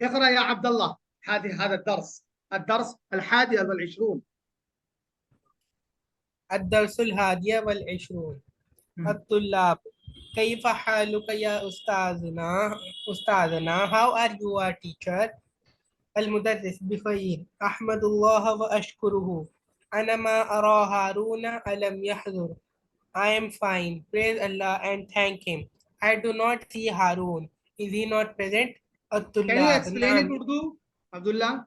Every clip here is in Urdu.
اقرأ يا عبد الله. هذا الدرس 21. الدرس الحادي والعشرون. الطلاب كيف حالك يا أستاذنا how are you our teacher. المدرس بخير أحمد الله وأشكره. أنا ما أرى هارون ألم يحضر. I am fine, praise Allah and thank him. I do not see Harun. Is he not present? Can you الطلاب explain it نعم. Urdu, Abdullah?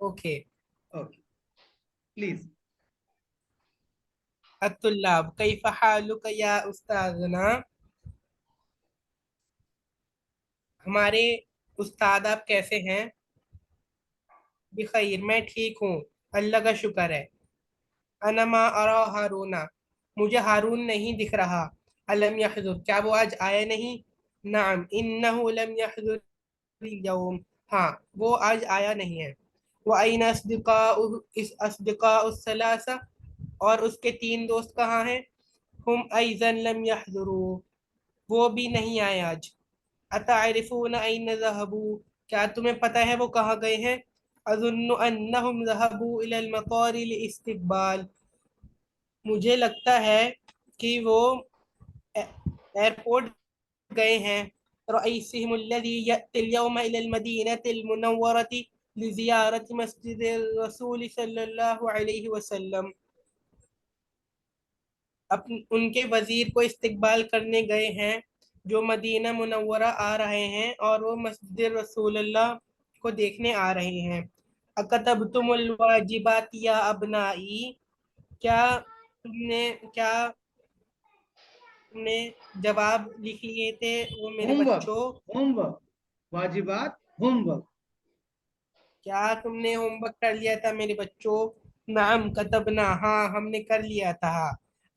okay. Okay, please. الطلاب كيف حالك يا أستاذنا. ہمارے استاد آپ کیسے ہیں. بخیر میں ٹھیک ہوں اللہ کا شکر ہے. انا ما ارا ہارونا مجھے ہارون نہیں دکھ رہا. الم یحضر کیا وہ آج آیا نہیں. نعم انہ لم یحضر اليوم ہاں وہ آج آیا نہیں ہے. وَأَيْنَ أَصْدِقَاءُ الثَّلَاثَةِ اور اس کے 3 دوست کہاں ہیں. ہم ایضا لم یحضروا وہ بھی نہیں آئے آج. اتعرفون این ذهبوا کیا تمہیں پتہ ہے وہ کہاں گئے ہیں. اظن انہم ذهبوا الى المطار لاستقبال مجھے لگتا ہے کہ وہ ایئرپورٹ گئے ہیں. رئیسہم الذی یأتی اليوم الى المدینة المنورة لزیارت مسجد الرسول صلی اللہ علیہ وسلم ان کے وزیر کو استقبال کرنے گئے ہیں جو مدینہ منورہ آ رہے ہیں اور وہ مسجد رسول اللہ کو دیکھنے آ رہے ہیں. اکتبتم الواجبات یا ابنائی کیا تم نے جواب لکھ لیے تھے وہ میرے بچوں. ہوم ورک واجبات ہوم ورک. کیا تم نے ہوم ورک کر لیا تھا میرے بچوں. نعم کتبنا ہاں ہم نے کر لیا تھا.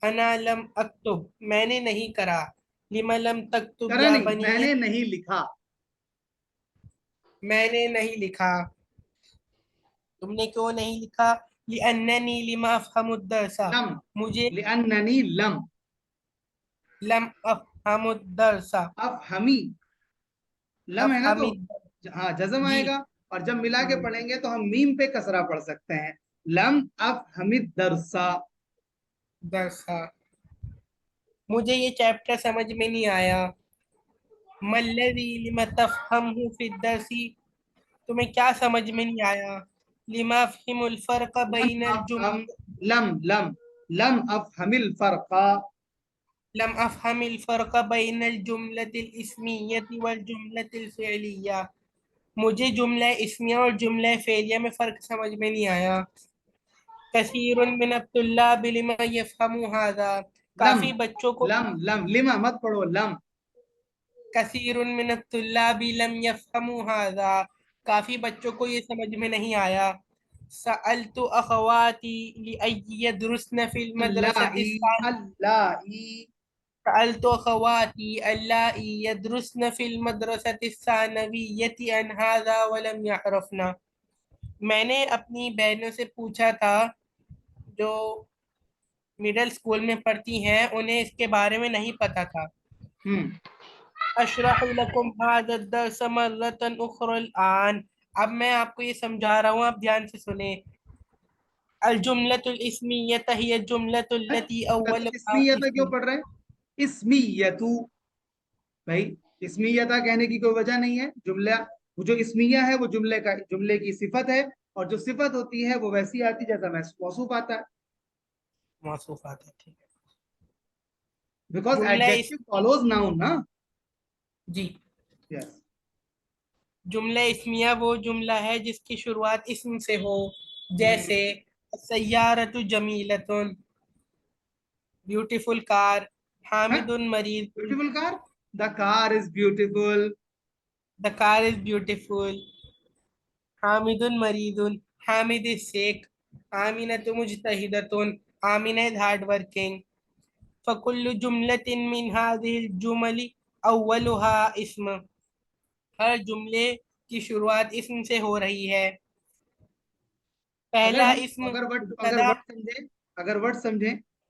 انا لم اکتب میں نے نہیں کرا. لما لم تکتب کرا یا نہیں بنی میں نے نہیں لکھا. میں نے نہیں لکھا. تم نے کیوں نہیں لکھا. لأننی لما افہم الدرس لم مجھے لأننی لم افہم الدرس افہمی لم ہے نا افہم تو ہاں جزم جی آئے گا اور جب ملا کے پڑھیں گے تو ہم میم پہ کسرہ پڑھ سکتے ہیں. لم افہم الدرسا درسا مجھے یہ چیپٹر سمجھ میں نہیں آیا. ملذی لم تفہمہ فی الدرس تمہیں کیا سمجھ میں نہیں آیا. لما افہم الفرق بین لم افہم الفرق لم افہم الفرق بین الجملۃ الاسمیہ والجملۃ الفعلیہ مجھے جملہ اسمیہ اور جملہ فعلیہ میں فرق سمجھ میں نہیں آیا. کثیر من الطلاب لم یفہموا ھذا کافی بچوں کو لما مت پڑھو لم کثیر من الطلاب لم یفہموا ھذا کافی بچوں کو یہ سمجھ میں نہیں آیا. سألت اخواتی لأن يدرسن في المدرسة سألت اخواتی اللائي يدرسن في المدرسة الثانوية عن هذا ولم يعرفن میں نے اپنی بہنوں سے پوچھا تھا جو مڈل اسکول میں پڑھتی ہیں انہیں اس کے بارے میں نہیں پتا تھا. اشرح لکم هذا الدرس مرة اخرى الآن اب میں آپ کو یہ سمجھا رہا ہوں آپ دھیان سے سنیں. الجملۃ الاسمیہ ہی الجملۃ التي اولها اسمیتا کیوں اسم پڑھ رہے ہیں اسمیتو بھائی اسمیتا کہنے کی کوئی وجہ نہیں ہے. جملہ وہ جو اسمیہ ہے وہ جملے کی صفت ہے اور جو صفت ہوتی ہے وہ ویسی آتی جیسا موصوف آتا ہے. موصوفات ہے ٹھیک ہے. بیکاز جملہ ایڈجیکٹو فالوز ناؤن نا. جی یس جملہ اسمیہ وہ جملہ ہے جس کی شروعات اسم سے ہو جیسے سیارۃ جمیلۃ بیوٹیفل کار حامد مریض beautiful car the car is beautiful the car is beautiful Hamid مریض Hamid is sick آمینۃ مجتہدۃ Amina is hard working. فکل جملۃ من هذه الجمل اولها اسم ہر جملے کی شروعات اسم سے ہو رہی ہے. پہلا اسم مبتدا اگر ورڈ سمجھیں